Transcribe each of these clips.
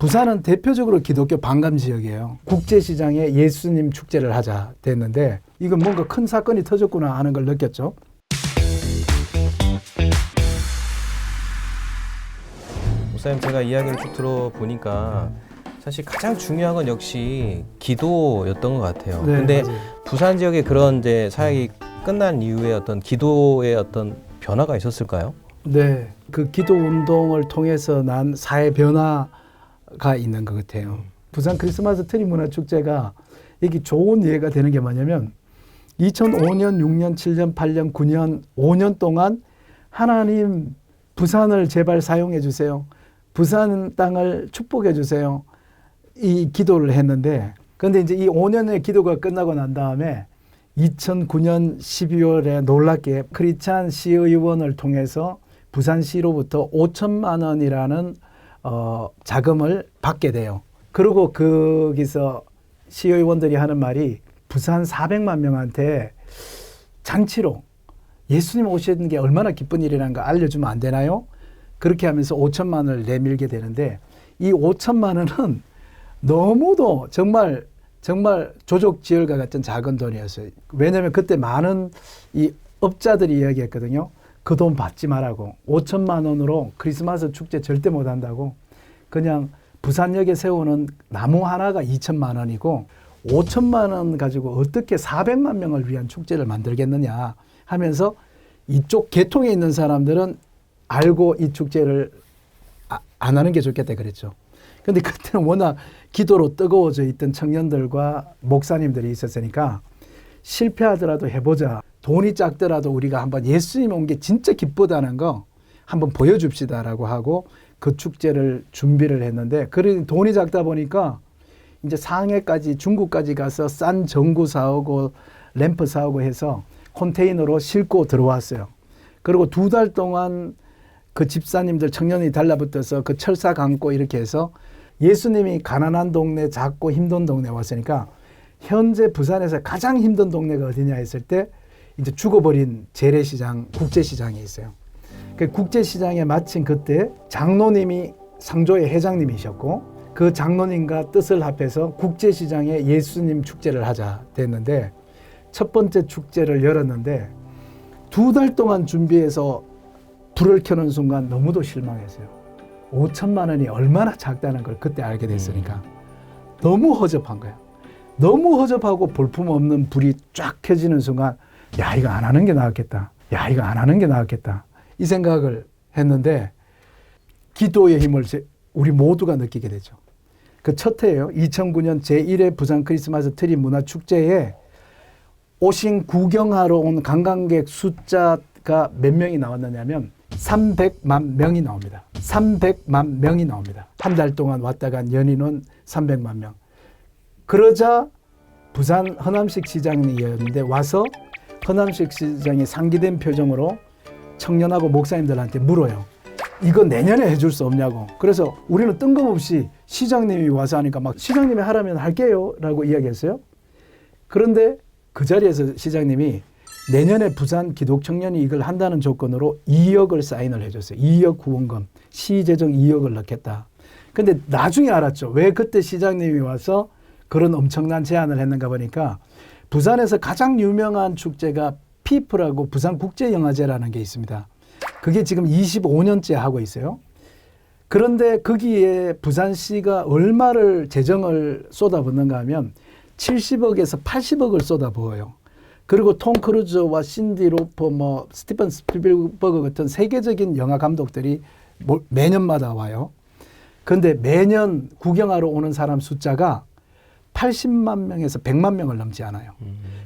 부산은 대표적으로 기독교 반감 지역이에요. 국제시장에 예수님 축제를 하자 됐는데 이건 뭔가 큰 사건이 터졌구나 하는 걸 느꼈죠. 목사님, 제가 이야기를 쭉 들어보니까 사실 가장 중요한 건 역시 기도였던 것 같아요. 네, 근데 맞아요. 부산 지역의 그런 이제 사역이 끝난 이후에 어떤 기도의 어떤 변화가 있었을까요? 네, 그 기도 운동을 통해서 난 사회 변화가 있는 것 같아요. 부산 크리스마스 트리 문화 축제가 이게 좋은 예가 되는 게 뭐냐면 2005년, 6년, 7년, 8년, 9년, 5년 동안 하나님 부산을 제발 사용해 주세요. 부산 땅을 축복해 주세요. 이 기도를 했는데 근데 이제 이 5년의 기도가 끝나고 난 다음에 2009년 12월에 놀랍게 크리스찬 시의원을 통해서 부산시로부터 5천만 원이라는 자금을 받게 돼요. 그리고 거기서 시의원들이 하는 말이 부산 400만 명한테 잔치로 예수님 오시는 게 얼마나 기쁜 일이라는 거 알려주면 안 되나요? 그렇게 하면서 5천만 원을 내밀게 되는데 이 5천만 원은 너무도 정말 조족지혈과 같은 작은 돈이었어요. 왜냐하면 그때 많은 이 업자들이 이야기했거든요. 그 돈 받지 말라고. 5천만 원으로 크리스마스 축제 절대 못 한다고. 그냥 부산역에 세우는 나무 하나가 2천만 원이고 5천만 원 가지고 어떻게 400만 명을 위한 축제를 만들겠느냐 하면서 이쪽 계통에 있는 사람들은 알고 이 축제를 안 하는 게 좋겠다 그랬죠. 근데 그때는 워낙 기도로 뜨거워져 있던 청년들과 목사님들이 있었으니까 실패하더라도 해보자. 돈이 작더라도 우리가 한번 예수님 온 게 진짜 기쁘다는 거 한번 보여줍시다라고 하고 그 축제를 준비를 했는데 그래 돈이 작다 보니까 이제 상해까지 중국까지 가서 싼 전구 사오고 램프 사오고 해서 컨테이너로 싣고 들어왔어요. 그리고 2달 동안 그 집사님들 청년이 달라붙어서 그 철사 감고 이렇게 해서 예수님이 가난한 동네, 작고 힘든 동네 왔으니까 현재 부산에서 가장 힘든 동네가 어디냐 했을 때 이제 죽어버린 재래시장, 국제시장이 있어요. 그 국제시장에 마침 그때 장로님이 상조의 회장님이셨고 그 장로님과 뜻을 합해서 국제시장에 예수님 축제를 하자 됐는데 첫 번째 축제를 열었는데 2달 동안 준비해서 불을 켜는 순간 너무도 실망했어요. 5천만 원이 얼마나 작다는 걸 그때 알게 됐으니까 너무 허접한 거야. 너무 허접하고 볼품없는 불이 쫙 켜지는 순간 야 이거 안 하는 게 나았겠다. 야 이거 안 하는 게 나았겠다. 이 생각을 했는데 기도의 힘을 우리 모두가 느끼게 되죠. 그 첫 해예요. 2009년 제1회 부산 크리스마스 트리 문화 축제에 오신 구경하러 온 관광객 숫자가 몇 명이 나왔느냐면 300만 명이 나옵니다. 300만 명이 나옵니다. 한 달 동안 왔다 간 연인은 300만 명. 그러자 부산 허남식 시장이었는데 와서 허남식 시장이 상기된 표정으로 청년하고 목사님들한테 물어요. 이거 내년에 해줄 수 없냐고. 그래서 우리는 뜬금없이 시장님이 와서 하니까 막 시장님이 하라면 할게요 라고 이야기했어요. 그런데 그 자리에서 시장님이 내년에 부산 기독청년이 이걸 한다는 조건으로 2억을 사인을 해줬어요. 2억 후원금, 시재정 2억을 넣겠다. 근데 나중에 알았죠. 왜 그때 시장님이 와서 그런 엄청난 제안을 했는가 보니까 부산에서 가장 유명한 축제가 피프라고 부산국제영화제라는 게 있습니다. 그게 지금 25년째 하고 있어요. 그런데 거기에 부산시가 얼마를 재정을 쏟아붓는가 하면 70억에서 80억을 쏟아부어요. 그리고 톰 크루즈와 신디 로퍼, 스티븐 스필버그 같은 세계적인 영화 감독들이 매년마다 와요. 그런데 매년 구경하러 오는 사람 숫자가 80만 명에서 100만 명을 넘지 않아요.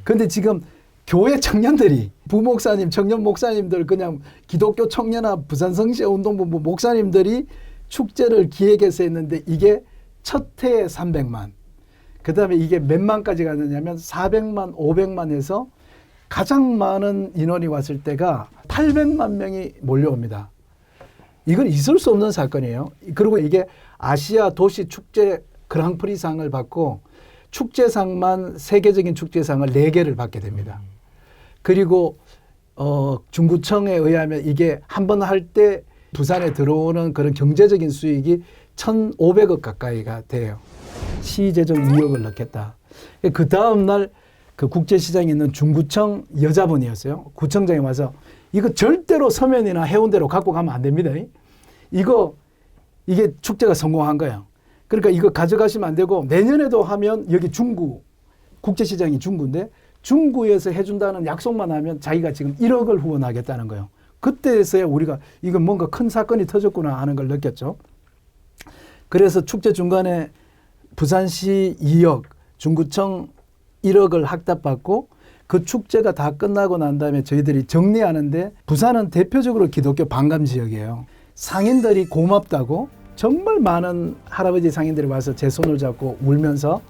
그런데 지금 교회 청년들이 부목사님, 청년 목사님들 그냥 기독교 청년합 부산성시의 운동본부 목사님들이 축제를 기획해서 했는데 이게 첫 해에 300만. 그 다음에 이게 몇 만까지 갔느냐면 400만, 500만 해서 가장 많은 인원이 왔을 때가 800만 명이 몰려옵니다. 이건 있을 수 없는 사건이에요. 그리고 이게 아시아 도시 축제 그랑프리상을 받고 축제상만 세계적인 축제상을 4개를 받게 됩니다. 그리고 중구청에 의하면 이게 한 번 할 때 부산에 들어오는 그런 경제적인 수익이 1,500억 가까이가 돼요. 시재정 2억을 넣겠다. 그 다음 날 그 국제시장에 있는 중구청 여자분이었어요. 구청장이 와서 이거 절대로 서면이나 해운대로 갖고 가면 안 됩니다. 이게 축제가 성공한 거예요. 그러니까 이거 가져가시면 안 되고 내년에도 하면 여기 중구, 국제시장이 중구인데 중구에서 해준다는 약속만 하면 자기가 지금 1억을 후원하겠다는 거예요. 그때서야 우리가 이건 뭔가 큰 사건이 터졌구나 하는 걸 느꼈죠. 그래서 축제 중간에 부산시 2억, 중구청 1억을 확답받고 그 축제가 다 끝나고 난 다음에 저희들이 정리하는데 부산은 대표적으로 기독교 반감 지역이에요. 상인들이 고맙다고 정말 많은 할아버지 상인들이 와서 제 손을 잡고 울면서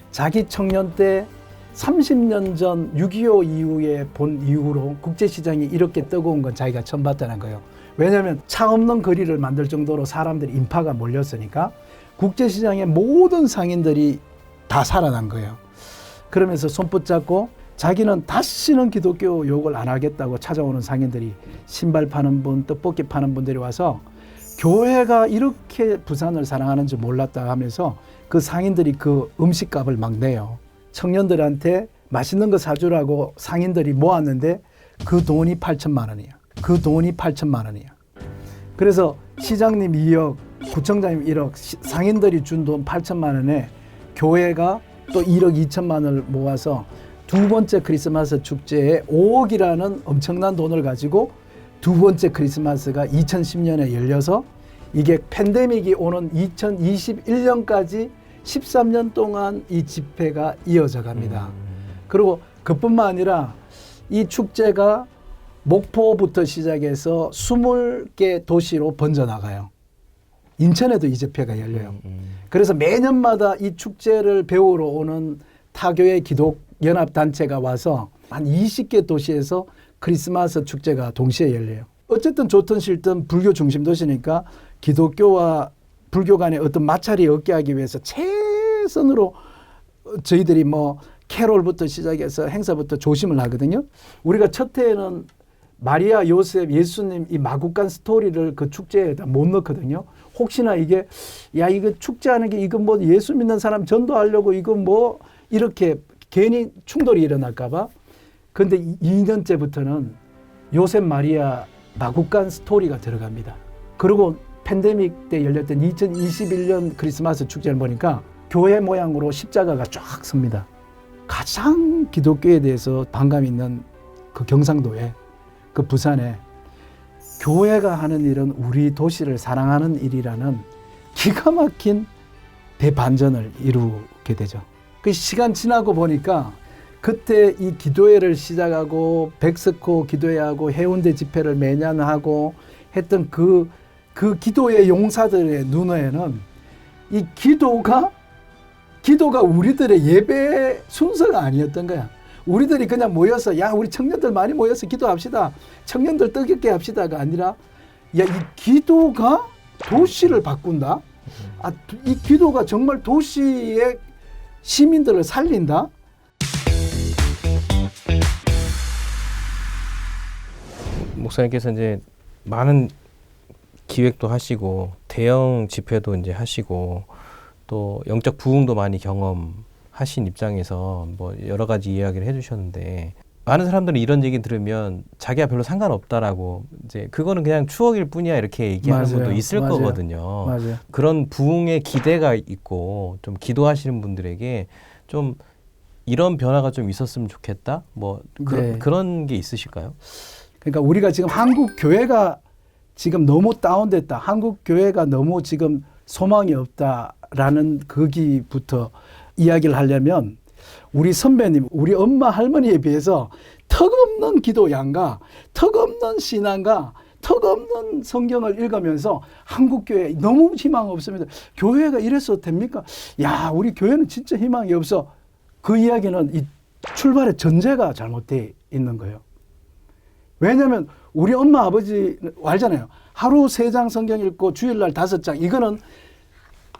자기 청년 때 30년 전 6.25 이후에 본 이후로 국제시장이 이렇게 뜨거운 건 자기가 처음 봤다는 거예요. 왜냐하면 차 없는 거리를 만들 정도로 사람들이 인파가 몰렸으니까 국제시장의 모든 상인들이 다 살아난 거예요. 그러면서 손 붙잡고 자기는 다시는 기독교 욕을 안 하겠다고 찾아오는 상인들이 신발 파는 분, 떡볶이 파는 분들이 와서 교회가 이렇게 부산을 사랑하는 줄 몰랐다 하면서 그 상인들이 그 음식값을 막 내요. 청년들한테 맛있는 거 사주라고 상인들이 모았는데 그 돈이 8천만 원이야. 그 돈이 8천만 원이야. 그래서 시장님 2억, 구청장님 1억, 상인들이 준 돈 8천만 원에 교회가 또 1억 2천만 원을 모아서 두 번째 크리스마스 축제에 5억이라는 엄청난 돈을 가지고 두 번째 크리스마스가 2010년에 열려서 이게 팬데믹이 오는 2021년까지 13년 동안 이 집회가 이어져 갑니다. 그리고 그뿐만 아니라 이 축제가 목포부터 시작해서 20개 도시로 번져나가요. 인천에도 이 집회가 열려요. 그래서 매년마다 이 축제를 배우러 오는 타교의 기독연합단체가 와서 한 20개 도시에서 크리스마스 축제가 동시에 열려요. 어쨌든 좋든 싫든 불교 중심 도시니까 기독교와 불교 간의 어떤 마찰이 없게 하기 위해서 최선으로 저희들이 뭐 캐롤부터 시작해서 행사부터 조심을 하거든요. 우리가 첫 해에는 마리아, 요셉, 예수님 이 마구간 스토리를 그 축제에다 못 넣거든요. 혹시나 이게 이거 축제하는 게 이거 뭐 예수 믿는 사람 전도하려고 이거 뭐 이렇게 괜히 충돌이 일어날까 봐. 근데 2년째부터는 요셉 마리아 마구간 스토리가 들어갑니다. 그리고 팬데믹 때 열렸던 2021년 크리스마스 축제를 보니까 교회 모양으로 십자가가 쫙 섭니다. 가장 기독교에 대해서 반감 있는 그 경상도에 그 부산에 교회가 하는 일은 우리 도시를 사랑하는 일이라는 기가 막힌 대반전을 이루게 되죠. 그 시간 지나고 보니까 그때 이 기도회를 시작하고 백스코 기도회하고 해운대 집회를 매년 하고 했던 그 기도회 용사들의 눈에는 이 기도가 우리들의 예배 순서가 아니었던 거야. 우리들이 그냥 모여서 우리 청년들 많이 모여서 기도합시다. 청년들 뜻깊게 합시다가 아니라 이 기도가 도시를 바꾼다. 이 기도가 정말 도시의 시민들을 살린다. 목사님께서 이제 많은 기획도 하시고 대형 집회도 이제 하시고 또 영적 부흥도 많이 경험하신 입장에서 뭐 여러 가지 이야기를 해주셨는데 많은 사람들은 이런 얘기 들으면 자기가 별로 상관없다라고 이제 그거는 그냥 추억일 뿐이야 이렇게 얘기하는 맞아요. 분도 있을 맞아요. 거거든요. 맞아요. 그런 부흥의 기대가 있고 좀 기도하시는 분들에게 좀 이런 변화가 좀 있었으면 좋겠다. 뭐 네. 그런 게 있으실까요? 그러니까 우리가 지금 한국 교회가 지금 너무 다운됐다. 한국 교회가 너무 지금 소망이 없다라는 거기부터 이야기를 하려면 우리 선배님, 우리 엄마 할머니에 비해서 턱없는 기도양과 턱없는 신앙과 턱없는 성경을 읽으면서 한국 교회 너무 희망 없습니다. 교회가 이래서 됩니까? 우리 교회는 진짜 희망이 없어. 그 이야기는 이 출발의 전제가 잘못되어 있는 거예요. 왜냐하면 우리 엄마 아버지 알잖아요. 하루 3장 성경 읽고 주일날 5장. 이거는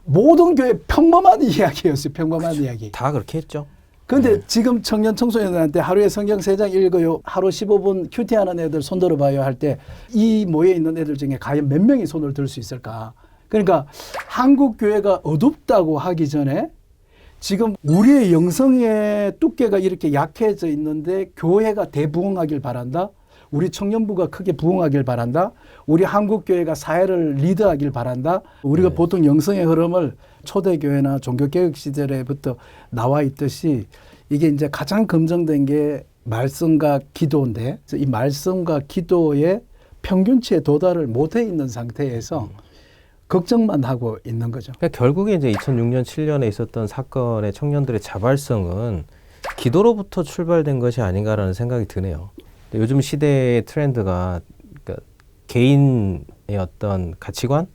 모든 교회 평범한 이야기였어요. 평범한 그렇죠. 이야기. 다 그렇게 했죠. 그런데 지금 청년 청소년들한테 하루에 성경 3장 읽어요. 하루 15분 큐티하는 애들 손 들어봐요 할 때 이 모여 있는 애들 중에 과연 몇 명이 손을 들 수 있을까? 그러니까 한국 교회가 어둡다고 하기 전에 지금 우리의 영성의 두께가 이렇게 약해져 있는데 교회가 대부흥하길 바란다. 우리 청년부가 크게 부흥하길 바란다. 우리 한국교회가 사회를 리드하길 바란다. 우리가 네. 보통 영성의 흐름을 초대교회나 종교개혁 시절에부터 나와 있듯이 이게 이제 가장 검증된 게 말씀과 기도인데 이 말씀과 기도의 평균치에 도달을 못해 있는 상태에서 걱정만 하고 있는 거죠. 그러니까 결국에 이제 2006년, 7년에 있었던 사건의 청년들의 자발성은 기도로부터 출발된 것이 아닌가라는 생각이 드네요. 요즘 시대의 트렌드가 그러니까 개인의 어떤 가치관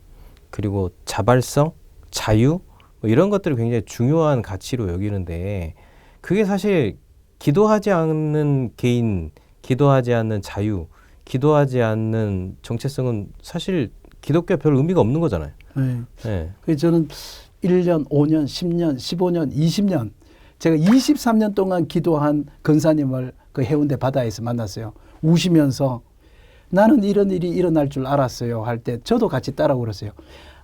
그리고 자발성, 자유 뭐 이런 것들을 굉장히 중요한 가치로 여기는데 그게 사실 기도하지 않는 개인, 기도하지 않는 자유, 기도하지 않는 정체성은 사실 기독교에 별 의미가 없는 거잖아요. 네. 네. 그래서 저는 1년, 5년, 10년, 15년, 20년 제가 23년 동안 기도한 권사님을 그 해운대 바다에서 만났어요. 우시면서 나는 이런 일이 일어날 줄 알았어요 할 때 저도 같이 따라 울었어요.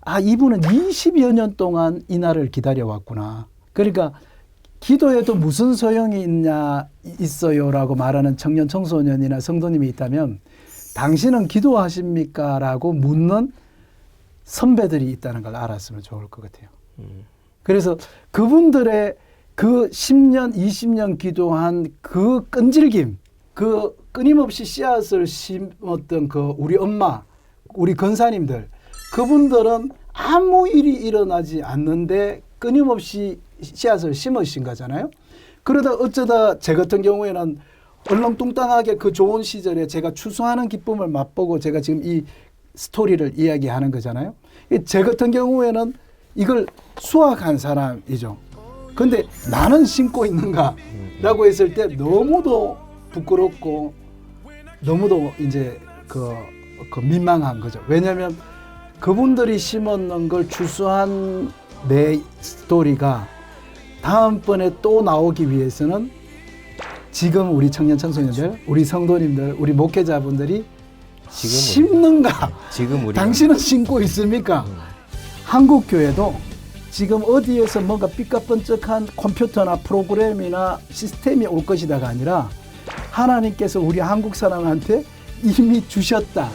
아, 이분은 20여 년 동안 이 날을 기다려왔구나. 그러니까 기도에도 무슨 소용이 있어요라고 말하는 청년 청소년이나 성도님이 있다면 당신은 기도하십니까? 라고 묻는 선배들이 있다는 걸 알았으면 좋을 것 같아요. 그래서 그분들의 그 10년, 20년 기도한 그 끈질김, 그 끊임없이 씨앗을 심었던 그 우리 엄마, 우리 권사님들, 그분들은 아무 일이 일어나지 않는데 끊임없이 씨앗을 심으신 거잖아요. 그러다 어쩌다 제 같은 경우에는 얼렁뚱땅하게 그 좋은 시절에 제가 추수하는 기쁨을 맛보고 제가 지금 이 스토리를 이야기하는 거잖아요. 제 같은 경우에는 이걸 수확한 사람이죠. 근데 나는 심고 있는가? 라고 했을 때 너무도 부끄럽고 너무도 이제 그 민망한 거죠. 왜냐하면 그분들이 심었는 걸 추수한 내 스토리가 다음번에 또 나오기 위해서는 지금 우리 청년 청소년들, 우리 성도님들, 우리 목회자분들이 심는가? 지금 우리 당신은 심고 있습니까? 한국 교회도 지금 어디에서 뭔가 삐까뻔쩍한 컴퓨터나 프로그램이나 시스템이 올 것이다가 아니라 하나님께서 우리 한국 사람한테 이미 주셨다.